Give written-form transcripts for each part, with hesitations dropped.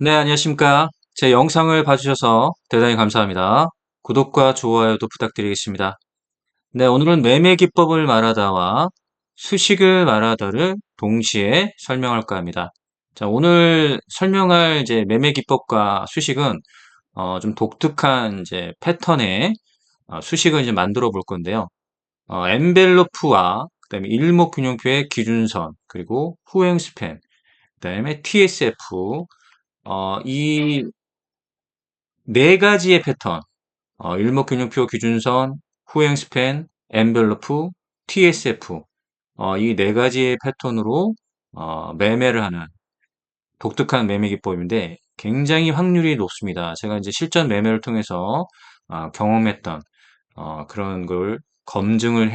네, 안녕하십니까. 제 영상을 봐주셔서 대단히 감사합니다. 구독과 좋아요도 부탁드리겠습니다. 네, 오늘은 매매 기법을 말하다와 수식을 말하다를 동시에 설명할까 합니다. 자, 오늘 설명할 이제 매매 기법과 수식은 좀 독특한 이제 패턴의 수식을 이제 만들어 볼 건데요. 엔벨로프와 그다음에 일목균형표의 기준선, 그리고 후행 스팬, 그다음에 TSF, 이 네 가지의 패턴, 일목균형표 기준선, 후행 스팬, 엔벨로프, TSF, 이 네 가지의 패턴으로 매매를 하는 독특한 매매 기법인데 굉장히 확률이 높습니다. 제가 이제 실전 매매를 통해서 경험했던 그런 걸 검증을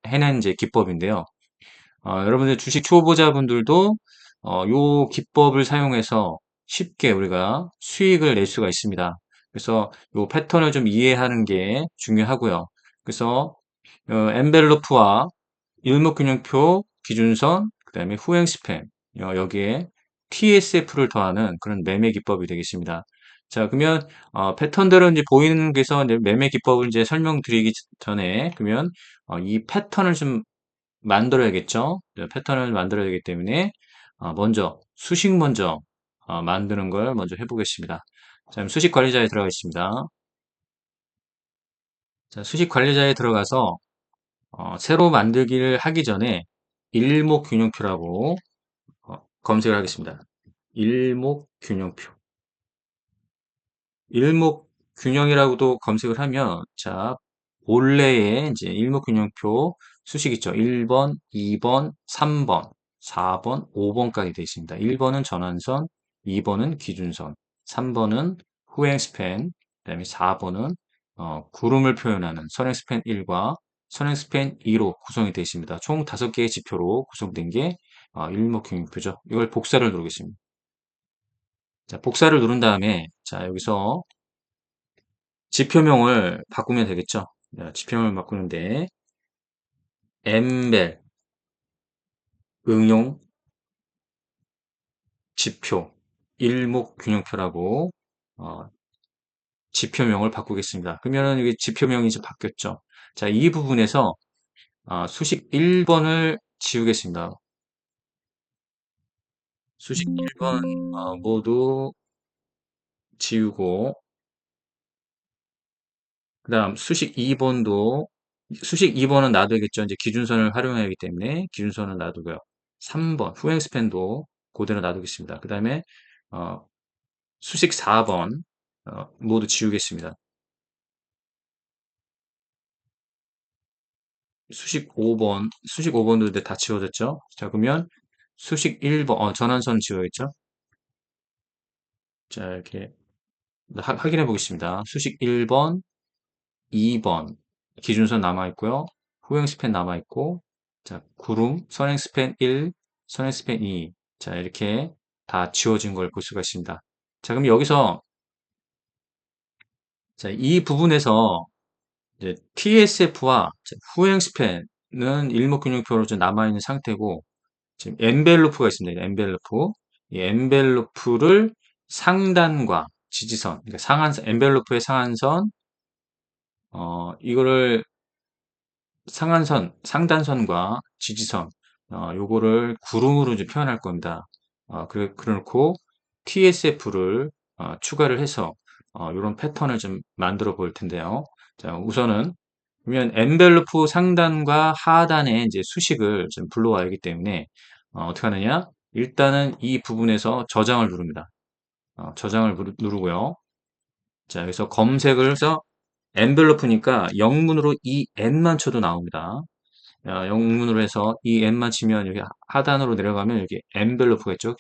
해낸 이제 기법인데요. 여러분들 주식 초보자분들도 요 기법을 사용해서 쉽게 우리가 수익을 낼 수가 있습니다. 그래서 요 패턴을 좀 이해하는 게 중요하고요. 그래서 엔벨로프와 일목균형표 기준선, 그다음에 후행 스팬, 여기에 TSF를 더하는 그런 매매 기법이 되겠습니다. 자, 그러면 패턴들은 이제 보이는 게서 이제 매매 기법을 이제 설명드리기 전에 그러면 이 패턴을 좀 만들어야겠죠. 네, 패턴을 만들어야 되기 때문에 먼저 수식 먼저 만드는 걸 먼저 해보겠습니다. 자, 그럼 수식 관리자에 들어가겠습니다. 자, 수식 관리자에 들어가서 새로 만들기를 하기 전에 일목균형표라고 검색을 하겠습니다. 일목균형표. 일목균형이라고도 검색을 하면 자, 본래의 이제 일목균형표 수식 있죠. 1번, 2번, 3번, 4번, 5번까지 되어 있습니다. 1번은 전환선, 2번은 기준선, 3번은 후행 스팬, 그다음에 4번은 구름을 표현하는 선행 스팬 1과 선행 스팬 2로 구성이 되어 있습니다. 총 5개의 지표로 구성된 게 일목균형표죠. 이걸 복사를 누르겠습니다. 자, 복사를 누른 다음에 자, 여기서 지표명을 바꾸면 되겠죠. 자, 지표명을 바꾸는데 엠벨 응용 지표 일목균형표라고 어, 지표명을 바꾸겠습니다. 그러면은 이게 지표명이 이제 바뀌었죠. 자, 이 부분에서 수식 1번을 지우겠습니다. 수식 1번 모두 지우고 그다음 수식 2번은 놔둬야겠죠. 이제 기준선을 활용해야 하기 때문에 기준선을 놔두고요. 3번 후행 스팬도 그대로 놔두겠습니다. 그다음에 어, 수식 4번 모두 지우겠습니다. 수식 5번도 이제 다 지워졌죠. 자, 그러면 수식 1번 전환선 지워야겠죠. 자, 이렇게 확인해 보겠습니다. 수식 1번, 2번 기준선 남아 있고요. 후행 스팬 남아 있고 자, 구름, 선행 스팬 1, 선행 스팬 2. 자, 이렇게 다 지워진 걸 볼 수가 있습니다. 자, 그럼 여기서 자, 이 부분에서 이제 TSF와 후행 스팬은 일목균형표로 좀 남아 있는 상태고 지금 엔벨로프가 있습니다. 엔벨로프. 이 엔벨로프를 상단과 지지선, 그러니까 엔벨로프의 상한선, 이거를 상단선과 지지선, 요거를 구름으로 이제 표현할 겁니다. 그래놓고 TSF를 추가를 해서 이런 패턴을 좀 만들어 볼 텐데요. 자, 우선은 그러면 엔벨로프 상단과 하단의 이제 수식을 좀 불러와야 하기 때문에 어떻게 하느냐? 일단은 이 부분에서 저장을 누릅니다. 저장을 누르고요. 자, 여기서 검색을 해서 엔벨로프니까 영문으로 이 N만 쳐도 나옵니다. 영문으로 해서 이 N만 치면 여기 하단으로 내려가면 여기 엔벨로프가 있죠.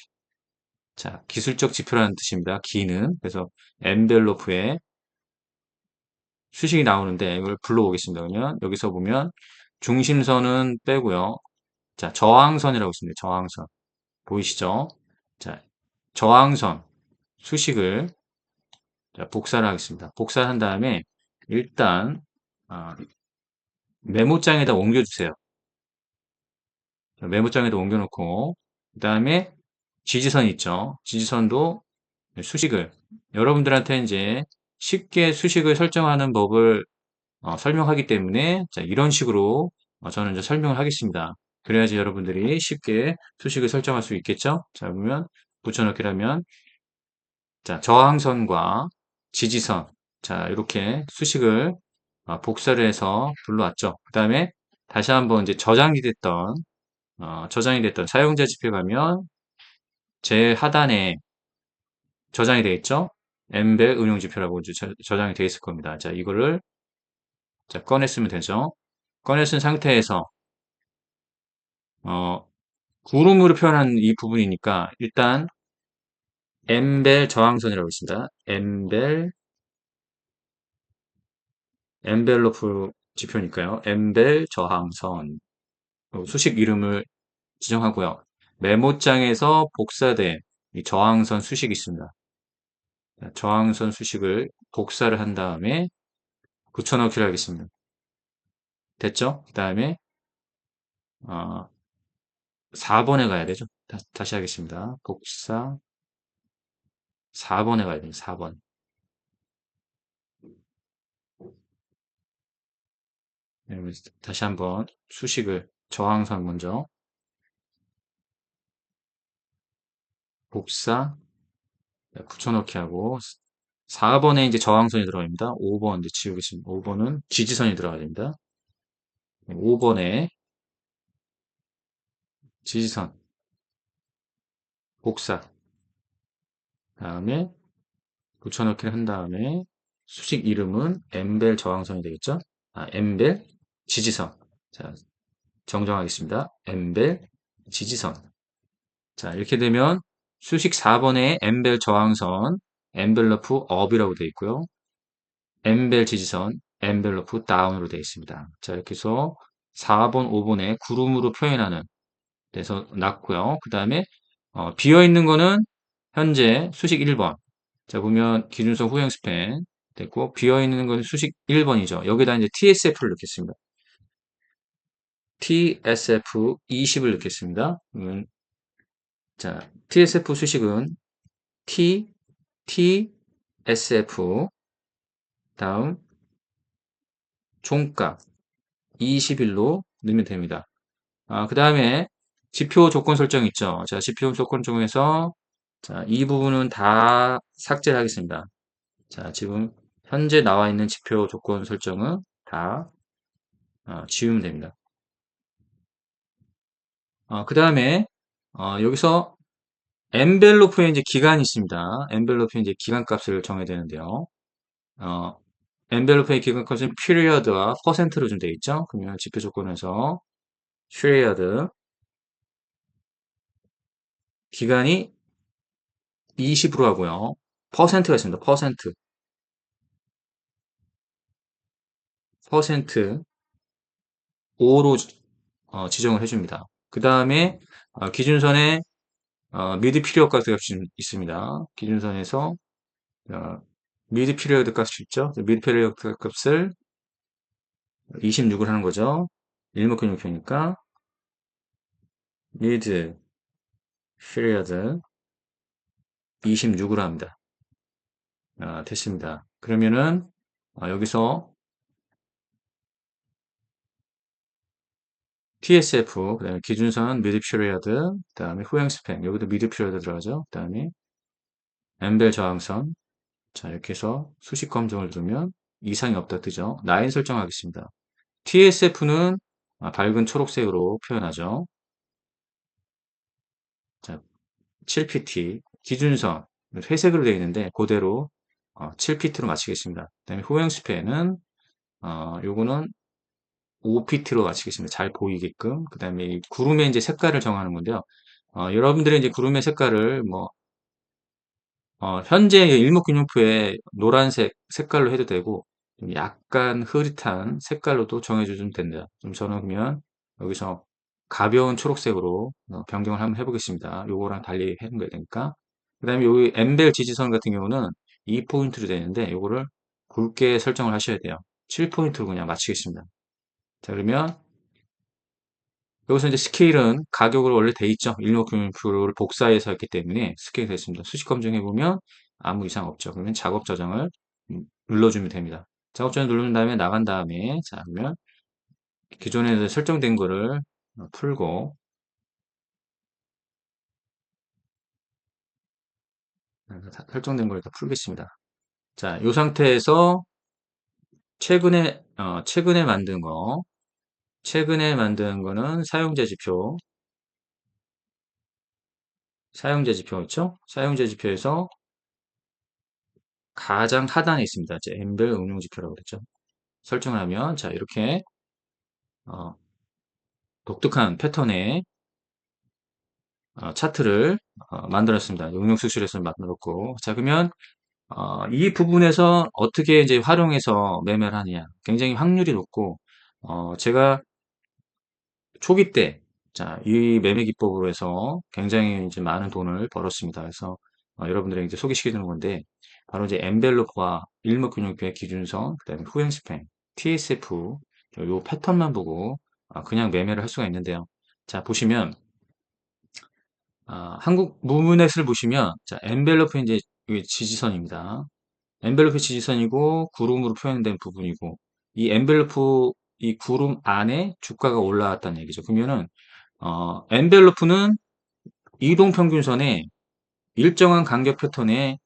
자, 기술적 지표라는 뜻입니다. 기는. 그래서 엔벨로프에 수식이 나오는데 이걸 불러오겠습니다. 그러면 여기서 보면 중심선은 빼고요. 자, 저항선이라고 있습니다. 저항선. 보이시죠? 자, 저항선 수식을 자, 복사를 하겠습니다. 복사를 한 다음에 일단 메모장에다 옮겨주세요. 메모장에다 옮겨놓고 그 다음에 지지선 있죠. 지지선도 수식을 여러분들한테 이제 쉽게 수식을 설정하는 법을 설명하기 때문에 자, 이런 식으로 저는 이제 설명을 하겠습니다. 그래야지 여러분들이 쉽게 수식을 설정할 수 있겠죠? 자, 보면 붙여넣기라면 자, 저항선과 지지선 자, 이렇게 수식을 복사를 해서 불러왔죠. 그 다음에 다시 한번 이제 저장이 됐던 사용자 지표 가면 제일 하단에 저장이 되어 있죠. 엠벨 응용 지표라고 이제 저장이 되어 있을 겁니다. 자, 이거를 자, 꺼냈으면 되죠. 꺼냈은 상태에서 어, 구름으로 표현한 이 부분이니까 일단 엠벨 저항선이라고 있습니다. 엠벨로프 지표니까요. 엠벨 저항선 수식 이름을 지정하고요. 메모장에서 복사된 이 저항선 수식이 있습니다. 저항선 수식을 복사를 한 다음에 붙여넣기를 하겠습니다. 됐죠? 그 다음에 4번에 가야 되죠? 다시 하겠습니다. 복사 4번에 가야 됩니다. 4번. 다시 한번 수식을 저항선 먼저 복사 붙여넣기 하고 4번에 이제 저항선이 들어갑니다. 5번 이제 지우겠습니다. 5번은 지지선이 들어가야 됩니다. 5번에 지지선 복사 다음에 붙여넣기를 한 다음에 수식 이름은 엠벨 저항선이 되겠죠? 엠벨 지지선. 자, 정정하겠습니다. 엠벨 지지선. 자, 이렇게 되면 수식 4번에 엠벨 저항선, 엠벨러프 업이라고 되어 있고요. 엠벨 지지선, 엠벨러프 다운으로 되어 있습니다. 자, 이렇게 해서 4번, 5번에 구름으로 표현하는 데서 났고요. 그 다음에 비어 있는 거는 현재 수식 1번. 자, 보면 기준선 후행 스팬 됐고 비어 있는 건 수식 1번이죠. 여기다 이제 TSF를 넣겠습니다. TSF 20을 넣겠습니다. 그러면 자, TSF 수식은 T, TSF 다음 종가 21로 넣으면 됩니다. 그 다음에 지표 조건 설정 있죠. 자, 지표 조건 중에서 자, 이 부분은 다 삭제를 하겠습니다. 자, 지금 현재 나와 있는 지표 조건 설정은 다 지우면 됩니다. 그 다음에 여기서 엔벨로프에 이제 기간이 있습니다. 엔벨로프에 이제 기간 값을 정해야 되는데요. 어, 엔벨로프의 기간 값은 period와 퍼센트로 좀 되어 있죠. 그러면 지표 조건에서 period 기간이 20으로 하고요. 퍼센트가 있습니다. 퍼센트 5로 지정을 해줍니다. 그 다음에 기준선에 미드 피리어드 값이 있습니다. 기준선에서 어, 미드 피리어드 값이 있죠. 미드 피리어드 값을 26을 하는 거죠. 일목균형표니까 미드 피리어드 26으로 합니다. 됐습니다. 그러면은 여기서 TSF, 그다음에 기준선 미드 피리어드, 그다음에 후행 스팬, 여기도 미드 피리어드 들어가죠. 그다음에 엠벨 저항선, 자 이렇게 해서 수식 검정을 두면 이상이 없다 뜨죠. 라인 설정하겠습니다. TSF는 밝은 초록색으로 표현하죠. 자, 7pt 기준선 회색으로 되어 있는데 그대로 7pt로 맞추겠습니다. 그다음에 후행 스팬은 요거는 5pt로 맞추겠습니다. 잘 보이게끔. 그다음에 이 구름의 이제 색깔을 정하는 건데요. 여러분들의 이제 구름의 색깔을 뭐 현재 일목균형표에 노란색 색깔로 해도 되고 좀 약간 흐릿한 색깔로도 정해주시면 됩니다. 좀 저는 그러면 여기서 가벼운 초록색으로 변경을 한번 해보겠습니다. 요거랑 달리 해는 거야 되니까. 그 다음에 여기 엠벨 지지선 같은 경우는 2포인트로 되는데 요거를 굵게 설정을 하셔야 돼요. 7포인트로 그냥 맞추겠습니다. 자 그러면 여기서 이제 스케일은 가격으로 원래 돼 있죠. 일목균형표를 복사해서 했기 때문에 스케일 됐습니다. 수식 검증해 보면 아무 이상 없죠. 그러면 작업 저장을 눌러주면 됩니다. 작업 저장 누른 다음에 나간 다음에, 자, 그러면 기존에 설정된 거를 풀고, 설정된 걸 다 풀겠습니다. 자, 이 상태에서 최근에 만든 거는 사용자 지표 있죠? 사용자 지표에서 가장 하단에 있습니다. 이제 엠벨 응용 지표라고 그랬죠. 설정을 하면, 자, 이렇게, 어, 독특한 패턴의 차트를 만들었습니다. 응용 수술에서 만들었고. 자, 그러면, 이 부분에서 어떻게 이제 활용해서 매매를 하느냐. 굉장히 확률이 높고, 제가 초기 때, 자, 이 매매 기법으로 해서 굉장히 이제 많은 돈을 벌었습니다. 그래서 여러분들에게 이제 소개시켜주는 건데, 바로 이제 엔벨로프와 일목균형표의 기준선, 그다음에 후행 스팬, TSF, 요 패턴만 보고 그냥 매매를 할 수가 있는데요. 자, 보시면 한국 무브넷을 보시면, 자, 엔벨로프 이제 이게 지지선입니다. 엔벨로프 지지선이고 구름으로 표현된 부분이고, 이 엔벨로프 이 구름 안에 주가가 올라왔다는 얘기죠. 그러면은 엔벨로프는 이동평균선에 일정한 간격 패턴의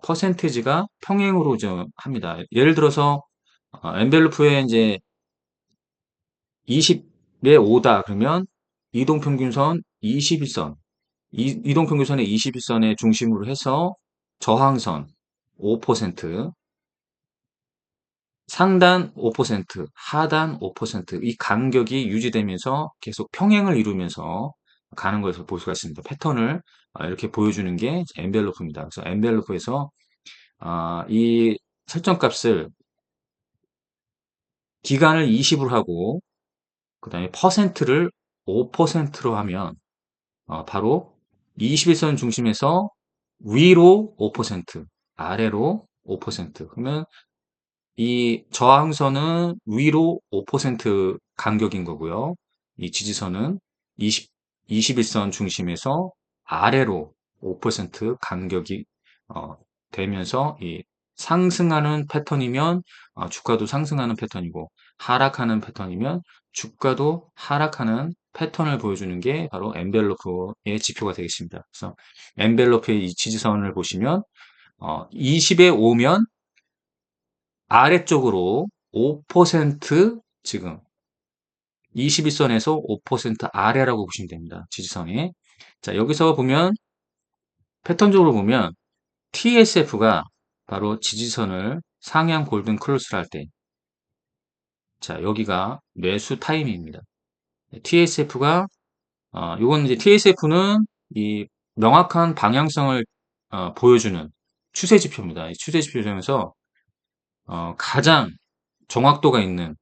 퍼센테지가 평행으로 좀 합니다. 예를 들어서 엔벨로프에 이제 20에 5다 그러면 이동평균선 21선, 이동평균선의 21선의 중심으로 해서 저항선 5%, 상단 5%, 하단 5%이 간격이 유지되면서 계속 평행을 이루면서 가는 것을 볼 수가 있습니다. 패턴을 이렇게 보여주는 게 엔벨로프입니다. 그래서 엔벨로프에서 이 설정값을 기간을 20으로 하고 그다음에 퍼센트를 5%로 하면 바로 21선 중심에서 위로 5%, 아래로 5%. 그러면 이 저항선은 위로 5% 간격인 거고요. 이 지지선은 21선 중심에서 아래로 5% 간격이 되면서 이 상승하는 패턴이면 주가도 상승하는 패턴이고 하락하는 패턴이면 주가도 하락하는 패턴을 보여주는 게 바로 엔벨로프의 지표가 되겠습니다. 그래서 엔벨로프의 이 지지선을 보시면 20에 오면 아래쪽으로 5% 지금 21선에서 5% 아래라고 보시면 됩니다. 지지선에. 자, 여기서 보면 패턴적으로 보면 TSF가 바로 지지선을 상향 골든 크로스를 할 때, 자, 여기가 매수 타이밍입니다. TSF가 요건 이제 TSF는 이 명확한 방향성을 보여주는 추세 지표입니다. 이 추세 지표 중에서 가장 정확도가 있는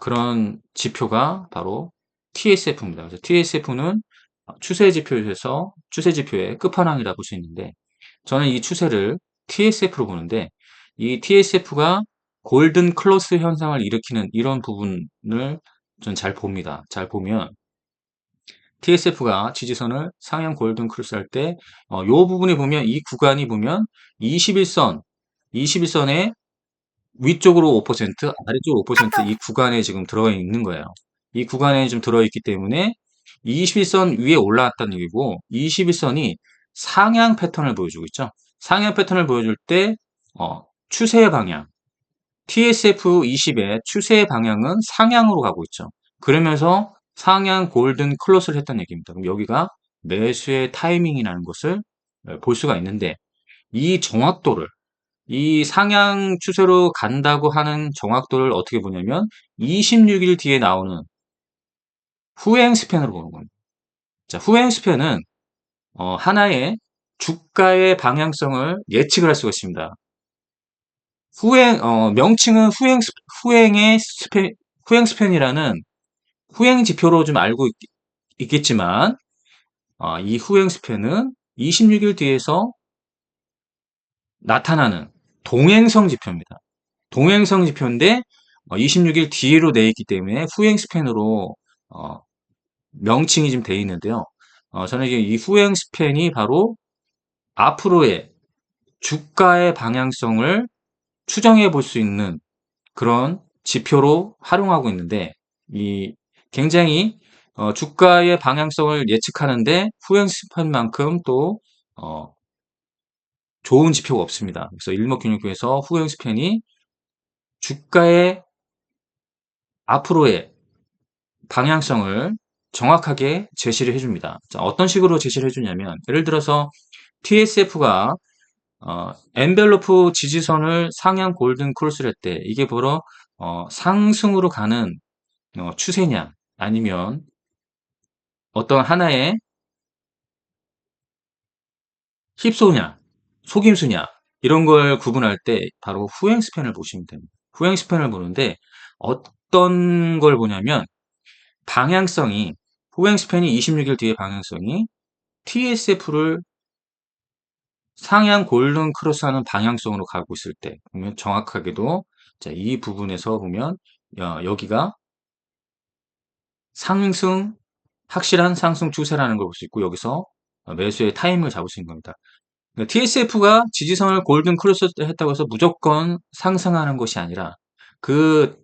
그런 지표가 바로 TSF입니다. 그래서 TSF는 추세 지표에서 추세 지표의 끝판왕이라 볼 수 있는데 저는 이 추세를 TSF로 보는데 이 TSF가 골든 클로스 현상을 일으키는 이런 부분을 전 잘 봅니다. 잘 보면 TSF가 지지선을 상향 골든 크로스 할 때, 요 부분에 보면 이 구간이 보면 21선에 위쪽으로 5%, 아래쪽으로 5%이 구간에 지금 들어가 있는 거예요. 이 구간에 좀 들어있기 때문에 21선 위에 올라왔다는 얘기고 21선이 상향 패턴을 보여주고 있죠. 상향 패턴을 보여줄 때 추세의 방향, TSF20의 추세의 방향은 상향으로 가고 있죠. 그러면서 상향 골든 클로스를 했다는 얘기입니다. 그럼 여기가 매수의 타이밍이라는 것을 볼 수가 있는데 이 정확도를 이 상향 추세로 간다고 하는 정확도를 어떻게 보냐면 26일 뒤에 나오는 후행 스팬으로 보는 겁니다. 자, 후행 스팬은 하나의 주가의 방향성을 예측을 할 수가 있습니다. 명칭은 후행 스팬이라는 후행 지표로 좀 알고 있겠지만, 이 후행 스팬은 26일 뒤에서 나타나는 동행성 지표입니다. 동행성 지표인데 26일 뒤로 돼 있기 때문에 후행 스팬으로 명칭이 좀 돼 있는데요. 저는 이 후행 스팬이 바로 앞으로의 주가의 방향성을 추정해 볼 수 있는 그런 지표로 활용하고 있는데, 이 굉장히 주가의 방향성을 예측하는데 후행스팬만큼 또 어, 좋은 지표가 없습니다. 그래서 일목균형표에서 후행스팬이 주가의 앞으로의 방향성을 정확하게 제시를 해줍니다. 자, 어떤 식으로 제시를 해주냐면, 예를 들어서 TSF가 엔벨로프 지지선을 상향 골든 크로스를 할 때 이게 바로 상승으로 가는 추세냐, 아니면 어떤 하나의 힙소냐, 속임수냐, 이런 걸 구분할 때 바로 후행 스팬을 보시면 됩니다. 후행 스팬을 보는데 어떤 걸 보냐면, 방향성이, 후행 스팬이 26일 뒤에 방향성이 TSF를 상향 골든 크로스하는 방향성으로 가고 있을 때 보면, 정확하게도 자, 이 부분에서 보면 여기가 상승, 확실한 상승 추세라는 걸 볼 수 있고, 여기서 매수의 타임을 잡을 수 있는 겁니다. TSF가 지지선을 골든 크로스 했다고 해서 무조건 상승하는 것이 아니라, 그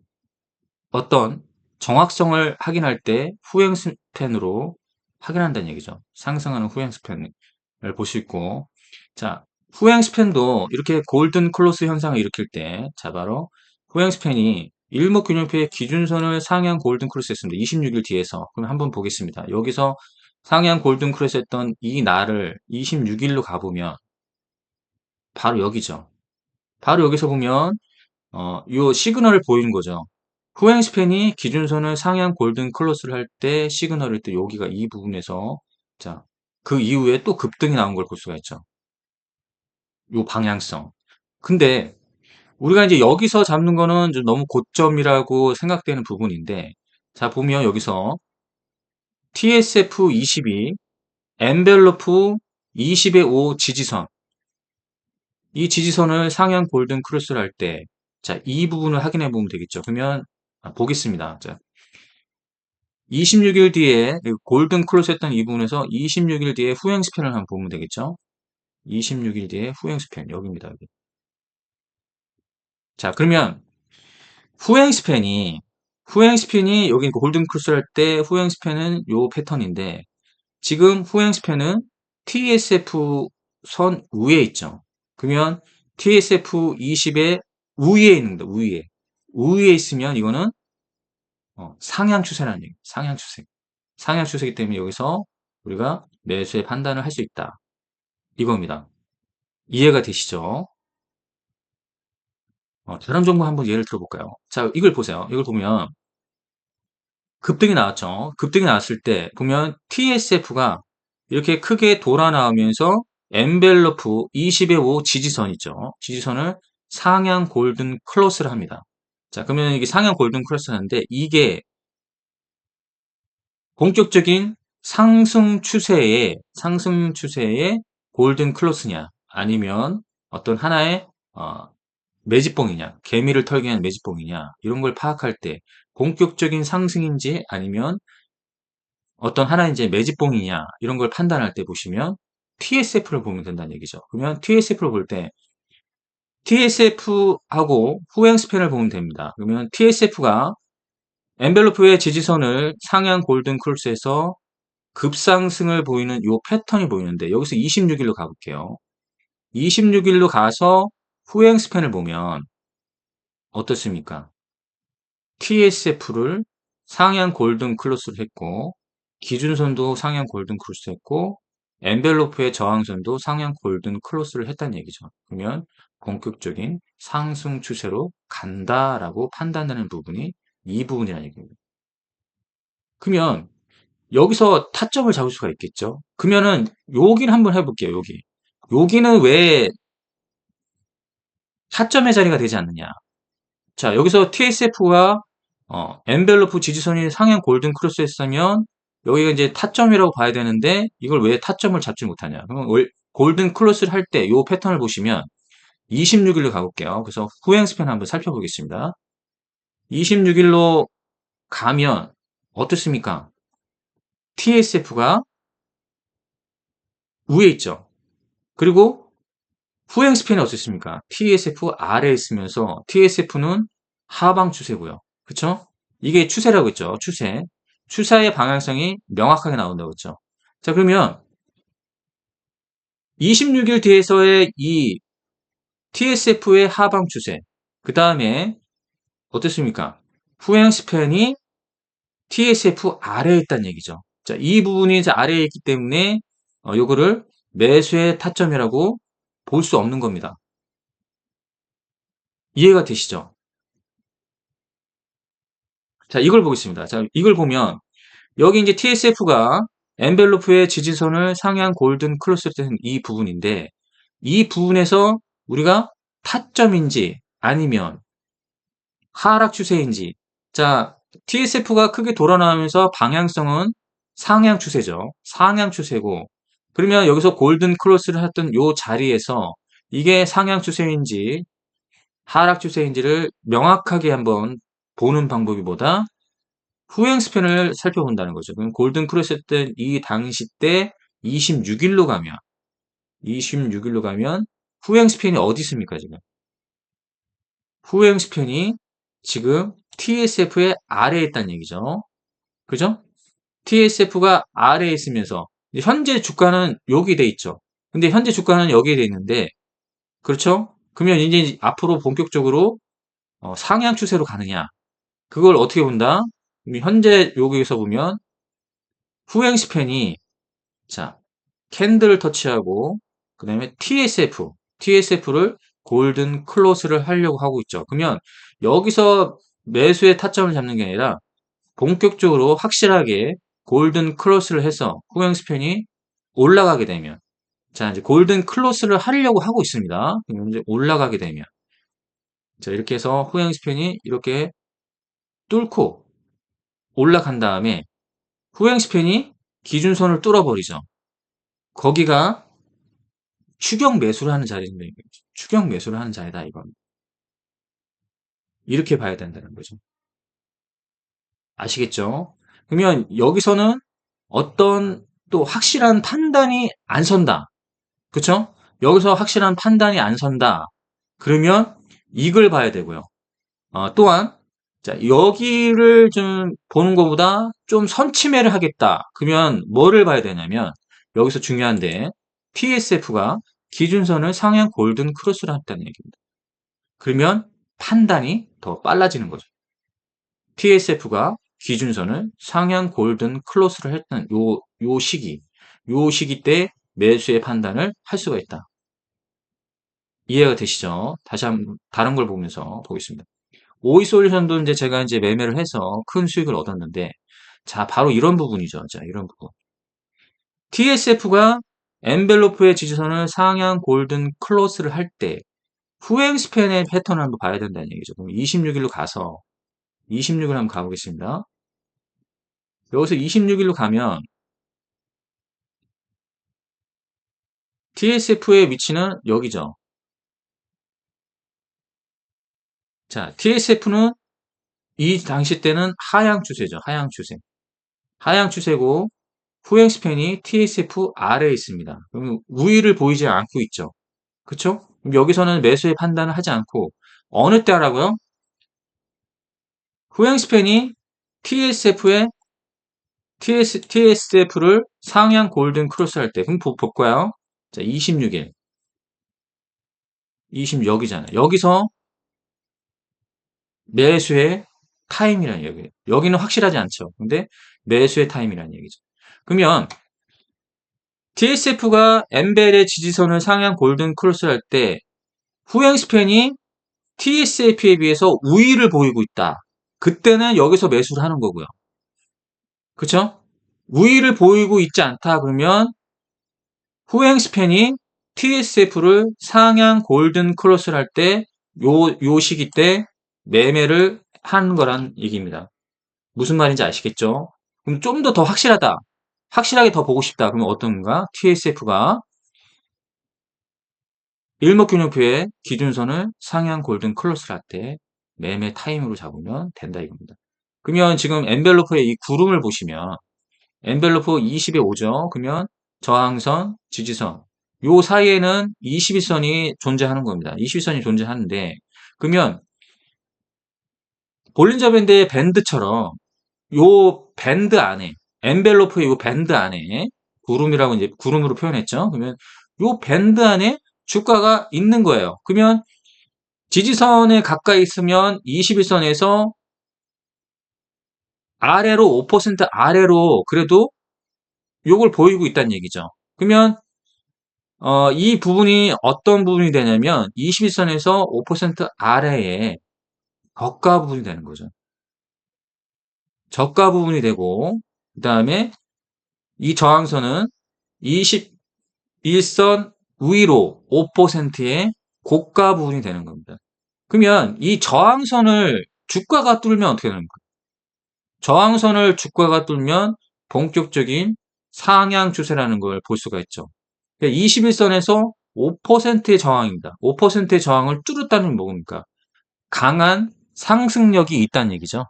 어떤 정확성을 확인할 때 후행 스팬으로 확인한다는 얘기죠. 상승하는 후행 스팬을 볼 수 있고, 자, 후행 스팬도 이렇게 골든 클로스 현상을 일으킬 때, 자, 바로 후행 스팬이 일목균형표의 기준선을 상향 골든 크로스 했습니다. 26일 뒤에서. 그럼 한번 보겠습니다. 여기서 상향 골든 크로스 했던 이 날을 26일로 가보면 바로 여기죠. 바로 여기서 보면 요 시그널을 보이는 거죠. 후행 스팬이 기준선을 상향 골든 클로스를 할 때 시그널일 때 여기가 이 부분에서, 자, 그 이후에 또 급등이 나온 걸 볼 수가 있죠. 요 방향성. 근데 우리가 이제 여기서 잡는 거는 좀 너무 고점이라고 생각되는 부분인데, 자, 보면 여기서 TSF22, 엔벨로프 20의 5 지지선, 이 지지선을 상향 골든 크로스를 할 때, 자, 이 부분을 확인해 보면 되겠죠. 그러면 보겠습니다. 자, 26일 뒤에 골든 크로스 했던 이 부분에서 26일 뒤에 후행 스팬을 한번 보면 되겠죠. 26일 뒤에 후행 스팬 여기입니다. 여기. 자, 그러면 후행 스팬이 여기 골든 크로스 할 때 후행 스팬은 요 패턴인데, 지금 후행 스팬은 TSF 선 위에 있죠. 그러면 TSF 20의 우위에 있는 겁니다. 우위에 있으면 이거는 상향 추세라는 얘기예요. 상향 추세. 상향 추세이기 때문에 여기서 우리가 매수의 판단을 할 수 있다. 이겁니다. 이해가 되시죠? 다른 종목 한번 예를 들어볼까요? 자, 이걸 보세요. 이걸 보면 급등이 나왔죠. 급등이 나왔을 때 보면 TSF가 이렇게 크게 돌아 나오면서 엔벨로프 20의 5 지지선 있죠. 지지선을 상향 골든 클로스를 합니다. 자, 그러면 이게 상향 골든 클로스를 하는데, 이게 본격적인 상승 추세의 골든 클로스냐, 아니면 어떤 하나의 매집봉이냐, 개미를 털기 위한 매집봉이냐, 이런 걸 파악할 때 본격적인 상승인지 아니면 어떤 하나의 이제 매집봉이냐, 이런 걸 판단할 때 보시면 TSF를 보면 된다는 얘기죠. 그러면 TSF를 볼 때 TSF하고 후행 스팬을 보면 됩니다. 그러면 TSF가 엔벨로프의 지지선을 상향 골든 크로스에서 급상승을 보이는 이 패턴이 보이는데, 여기서 26일로 가볼게요. 26일로 가서 후행 스팬을 보면 어떻습니까? TSF를 상향 골든 클로스를 했고, 기준선도 상향 골든 클로스 했고, 엔벨로프의 저항선도 상향 골든 클로스를 했다는 얘기죠. 그러면 본격적인 상승 추세로 간다라고 판단하는 부분이 이 부분이라는 얘기입니다. 그러면 여기서 타점을 잡을 수가 있겠죠. 그러면은 여기를 한번 해볼게요. 여기는 왜 타점의 자리가 되지 않느냐. 자, 여기서 TSF가 엔벨로프 지지선이 상향 골든 크로스 했으면 여기가 이제 타점이라고 봐야 되는데, 이걸 왜 타점을 잡지 못하냐. 그러면 골든 크로스를 할 때 이 패턴을 보시면 26일로 가볼게요. 그래서 후행 스팬 한번 살펴보겠습니다. 26일로 가면 어떻습니까? TSF가 위에 있죠. 그리고 후행 스팬이 어떻습니까? TSF 아래에 있으면서 TSF는 하방 추세고요. 그쵸? 이게 추세라고 했죠. 추세. 추세의 방향성이 명확하게 나온다고 했죠. 자, 그러면 26일 뒤에서의 이 TSF의 하방 추세. 그 다음에 어떻습니까? 후행 스팬이 TSF 아래에 있다는 얘기죠. 자, 이 부분이 이제 아래에 있기 때문에 요거를 매수의 타점이라고 볼 수 없는 겁니다. 이해가 되시죠? 자, 이걸 보겠습니다. 자, 이걸 보면 여기 이제 TSF가 엔벨로프의 지지선을 상향 골든 크로스로 된 이 부분인데 이 부분에서 우리가 타점인지 아니면 하락 추세인지 자, TSF가 크게 돌아나오면서 방향성은 상향 추세죠. 상향 추세고 그러면 여기서 골든 크로스를 했던 요 자리에서 이게 상향 추세인지 하락 추세인지를 명확하게 한번 보는 방법이 뭐다? 후행 스팬을 살펴본다는 거죠. 그럼 골든 크로스 때 이 당시 때 26일로 가면 26일로 가면 후행 스팬이 어디 있습니까, 지금? 후행 스팬이 지금 TSF의 아래에 있다는 얘기죠. 그죠? TSF가 아래에 있으면서 현재 주가는 여기 돼 있죠. 근데 현재 주가는 여기에 돼 있는데 그렇죠? 그러면 이제 앞으로 본격적으로 상향 추세로 가느냐? 그걸 어떻게 본다? 현재 여기에서 보면 후행 스팬이 자 캔들을 터치하고 그 다음에 TSF를 골든 클로스를 하려고 하고 있죠. 그러면 여기서 매수의 타점을 잡는 게 아니라 본격적으로 확실하게 골든 클로스를 해서 후행 스팬이 올라가게 되면 자 이제 골든 클로스를 하려고 하고 있습니다. 그럼 이제 올라가게 되면 자 이렇게 해서 후행 스팬이 이렇게 뚫고 올라간 다음에 후행 스팬이 기준선을 뚫어버리죠. 거기가 추격 매수를 하는 자리인데 추격 매수를 하는 자리다 이건 이렇게 봐야 된다는 거죠. 아시겠죠? 그러면 여기서는 어떤 또 확실한 판단이 안 선다. 그쵸? 여기서 확실한 판단이 안 선다. 그러면 이걸 봐야 되고요. 또한 자, 여기를 좀 보는 것보다 좀 선침해를 하겠다. 그러면 뭐를 봐야 되냐면 여기서 중요한데 TSF가 기준선을 상향 골든 크로스를 했다는 얘기입니다. 그러면 판단이 더 빨라지는 거죠. TSF가 기준선을 상향 골든 클로스를 했던 요 시기 때 매수의 판단을 할 수가 있다. 이해가 되시죠? 다시 한번 다른 걸 보면서 보겠습니다. 오이솔루션도 이제 제가 이제 매매를 해서 큰 수익을 얻었는데, 자, 바로 이런 부분이죠. 자, 이런 부분. TSF가 엔벨로프의 지지선을 상향 골든 클로스를 할 때, 후행 스팬의 패턴을 한번 봐야 된다는 얘기죠. 그럼 26일로 가서, 26일 한번 가보겠습니다. 여기서 26일로 가면, TSF의 위치는 여기죠. 자, TSF는 이 당시 때는 하향 추세죠. 하향 추세. 하향 추세고, 후행 스팬이 TSF 아래에 있습니다. 그럼 우위를 보이지 않고 있죠. 그쵸? 그럼 여기서는 매수의 판단을 하지 않고 어느 때 하라고요? 후행 스팬이 TSF에 TSF를 상향 골든 크로스 할 때. 그럼 볼까요? 자, 26일. 20 여기잖아요. 여기서 매수의 타임이라는 얘기예요. 여기는 확실하지 않죠. 근데 매수의 타임이라는 얘기죠. 그러면 TSF가 엠벨의 지지선을 상향 골든 크로스 할 때 후행 스팬이 TSF에 비해서 우위를 보이고 있다. 그때는 여기서 매수를 하는 거고요. 그쵸? 우위를 보이고 있지 않다 그러면 후행 스팬이 TSF를 상향 골든 크로스를 할 때 요 시기 때 매매를 하는 거란 얘기입니다. 무슨 말인지 아시겠죠? 그럼 좀 더 확실하다. 확실하게 더 보고 싶다. 그러면 어떤가? TSF가 일목균형표의 기준선을 상향 골든 클로스를 할 때 매매 타임으로 잡으면 된다 이겁니다. 그러면 지금 엔벨로프의 이 구름을 보시면 엔벨로프 20에 오죠. 그러면 저항선, 지지선 요 사이에는 21선이 존재하는 겁니다. 21선이 존재하는데, 그러면 볼린저 밴드의 밴드처럼 요 밴드 안에, 엔벨로프의 요 밴드 안에, 구름이라고 이제 구름으로 표현했죠. 그러면 요 밴드 안에 주가가 있는 거예요. 그러면 지지선에 가까이 있으면 21선에서 아래로 5% 아래로 그래도 요걸 보이고 있다는 얘기죠. 그러면 이 부분이 어떤 부분이 되냐면 21선에서 5% 아래에 저가 부분이 되는 거죠. 저가 부분이 되고 그 다음에 이 저항선은 21선 위로 5%의 고가 부분이 되는 겁니다. 그러면 이 저항선을 주가가 뚫으면 어떻게 되는 거예요? 저항선을 주가가 뚫면 본격적인 상향 추세라는 걸 볼 수가 있죠. 21선에서 5%의 저항입니다. 5%의 저항을 뚫었다는 건 뭡니까? 강한 상승력이 있다는 얘기죠.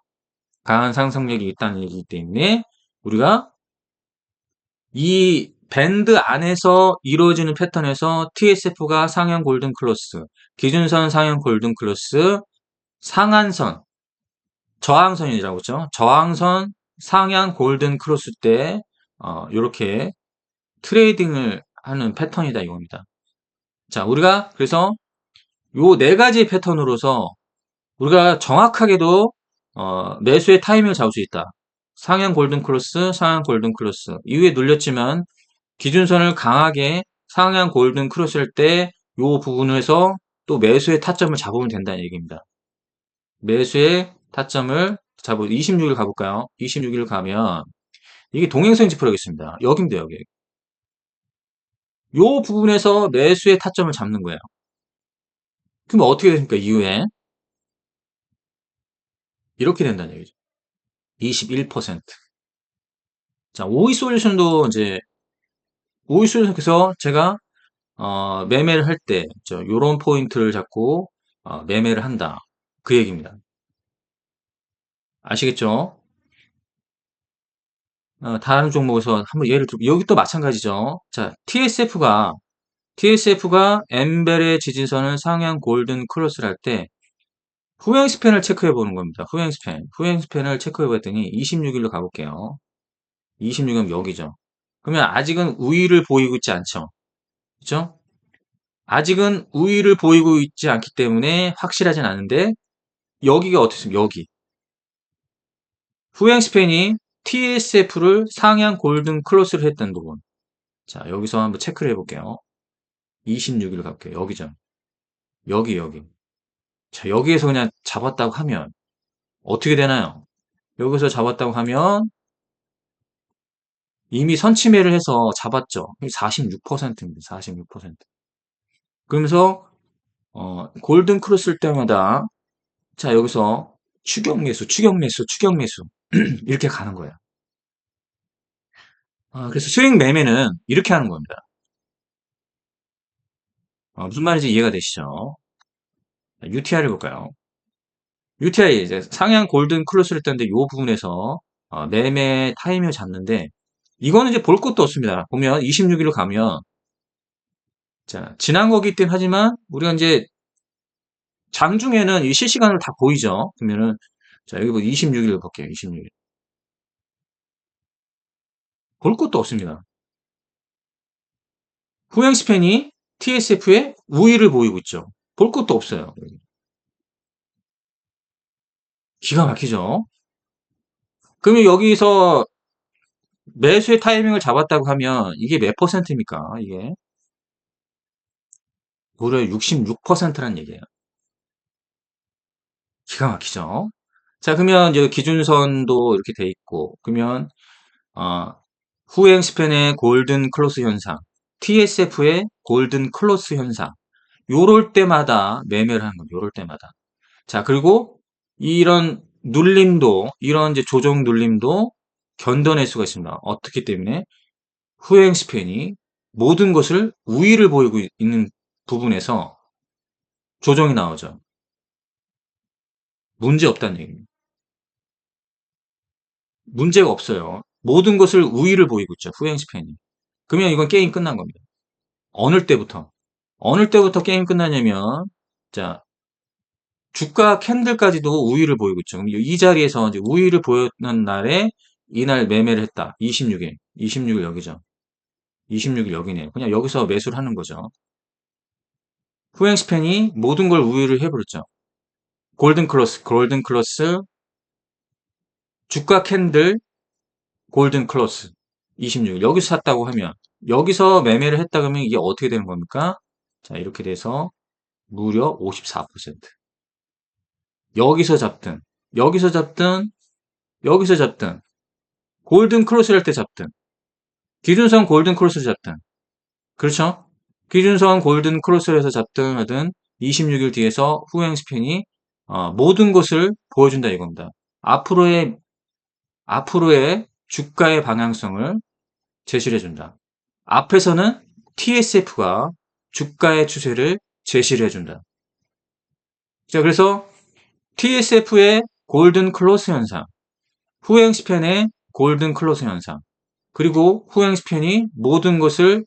강한 상승력이 있다는 얘기이기 때문에 우리가 이 밴드 안에서 이루어지는 패턴에서 TSF가 상향 골든 클로스, 기준선 상향 골든 클로스, 상한선, 저항선이라고 했죠. 저항선 상향 골든 크로스 때 이렇게 트레이딩을 하는 패턴이다 이겁니다. 자, 우리가 그래서 요 네 가지 패턴으로서 우리가 정확하게도 매수의 타이밍을 잡을 수 있다. 상향 골든 크로스, 상향 골든 크로스 이후에 눌렸지만 기준선을 강하게 상향 골든 크로스일 때 요 부분에서 또 매수의 타점을 잡으면 된다는 얘기입니다. 매수의 타점을 잡으면 26일 가볼까요? 26일 가면 이게 동행선 지표라겠습니다. 여긴데 여기. 요 부분에서 매수의 타점을 잡는 거예요. 그럼 어떻게 됩니까? 이후에 이렇게 된다는 얘기죠. 21%. 자, 오이 솔루션도 이제 오이 솔루션에서 제가 매매를 할 때 요런 포인트를 잡고 매매를 한다. 그 얘기입니다. 아시겠죠? 다른 종목에서 한번 예를 들고 여기 또 마찬가지죠. 자, TSF가 엠벨의 지지선을 상향 골든 크로스를 할 때 후행 스팬을 체크해 보는 겁니다. 후행 스팬을 체크해 봤더니 26일로 가볼게요. 26은 여기죠. 그러면 아직은 우위를 보이고 있지 않죠. 그렇죠? 아직은 우위를 보이고 있지 않기 때문에 확실하진 않은데 여기가 어떻습니까? 여기. 후행 스팬이 TSF를 상향 골든 클로스를 했던 부분. 자, 여기서 한번 체크를 해볼게요. 26일 갈게요. 여기죠. 여기. 자, 여기에서 그냥 잡았다고 하면 어떻게 되나요? 여기서 잡았다고 하면 이미 선침해를 해서 잡았죠. 46%입니다. 46%. 그러면서 골든 크로스일 때마다 자, 여기서 추격 매수 이렇게 가는 거예요. 그래서 스윙 매매는 이렇게 하는 겁니다. 무슨 말인지 이해가 되시죠? UTI를 볼까요? UTI 이제 상향 골든 클로스를 했는데 이 부분에서 매매 타이밍을 잡는데 이거는 이제 볼 것도 없습니다. 보면 26일로 가면 자, 지난 거기 있긴 하지만 우리가 이제 장중에는 이 실시간으로 다 보이죠. 그러면은 자, 여기 뭐 26일 볼게요. 26일. 볼 것도 없습니다. 후행 스팬이 TSF의 우위를 보이고 있죠. 볼 것도 없어요. 기가 막히죠. 그러면 여기서 매수의 타이밍을 잡았다고 하면 이게 몇 퍼센트입니까? 이게 무려 66%라는 얘기예요. 기가 막히죠. 자, 그러면 이제 기준선도 이렇게 돼 있고, 그러면 어, 후행 스팬의 골든 클로스 현상, TSF의 골든 클로스 현상, 요럴 때마다 매매를 하는 거예요. 요럴 때마다. 자, 그리고 이런 눌림도, 이런 이제 조정 눌림도 견뎌낼 수가 있습니다. 어떻기 때문에 후행 스팬이 모든 것을 우위를 보이고 있는 부분에서 조정이 나오죠. 문제 없다는 얘기입니다. 문제가 없어요. 모든 것을 우위를 보이고 있죠. 후행 스팬이. 그러면 이건 게임 끝난 겁니다. 어느 때부터? 어느 때부터 게임 끝나냐면, 자, 주가 캔들까지도 우위를 보이고 있죠. 그럼 이 자리에서 이제 우위를 보였는 날에 이날 매매를 했다. 26일. 26일 여기죠. 26일 여기네요. 그냥 여기서 매수를 하는 거죠. 후행 스팬이 모든 걸 우위를 해버렸죠. 골든 클러스, 주가 캔들, 골든 클러스. 26일. 여기서 샀다고 하면, 여기서 매매를 했다 그러면 이게 어떻게 되는 겁니까? 자, 이렇게 돼서 무려 54%. 여기서 잡든, 여기서 잡든, 여기서 잡든, 골든 크로스를 할 때 잡든, 기준선 골든 크로스를 잡든, 그렇죠? 기준선 골든 크로스를 해서 잡든 하든 26일 뒤에서 후행 스팬이 모든 것을 보여준다 이겁니다. 앞으로의 주가의 방향성을 제시를 해준다. 앞에서는 TSF가 주가의 추세를 제시를 해준다. 자, 그래서 TSF의 골든 클로스 현상, 후행 스팬의 골든 클로스 현상, 그리고 후행 스팬이 모든 것에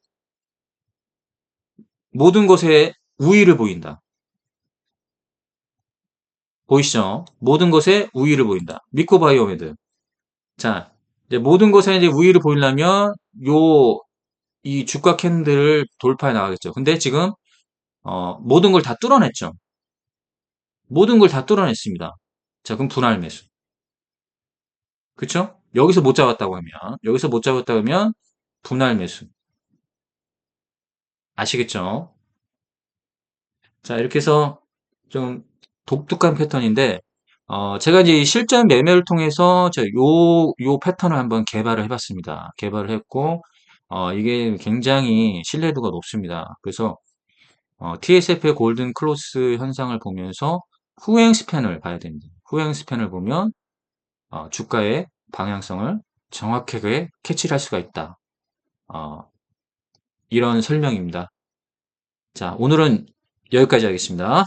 우위를 보인다. 보이시죠? 모든 것에 우위를 보인다. 미코바이오메드. 자, 이제 모든 것에 이제 우위를 보이려면 이 주가 캔들을 돌파해 나가겠죠. 근데 지금 모든 걸 다 뚫어냈죠. 모든 걸 다 뚫어냈습니다. 자, 그럼 분할 매수. 그쵸? 여기서 못 잡았다고 하면 분할 매수. 아시겠죠? 자, 이렇게 해서 좀 독특한 패턴인데, 제가 이제 이 실전 매매를 통해서 요 패턴을 한번 개발을 해봤습니다. 개발을 했고, 이게 굉장히 신뢰도가 높습니다. 그래서, TSF의 골든 크로스 현상을 보면서 후행 스팬을 봐야 됩니다. 후행 스팬을 보면, 주가의 방향성을 정확하게 캐치를 할 수가 있다. 어, 이런 설명입니다. 자, 오늘은 여기까지 하겠습니다.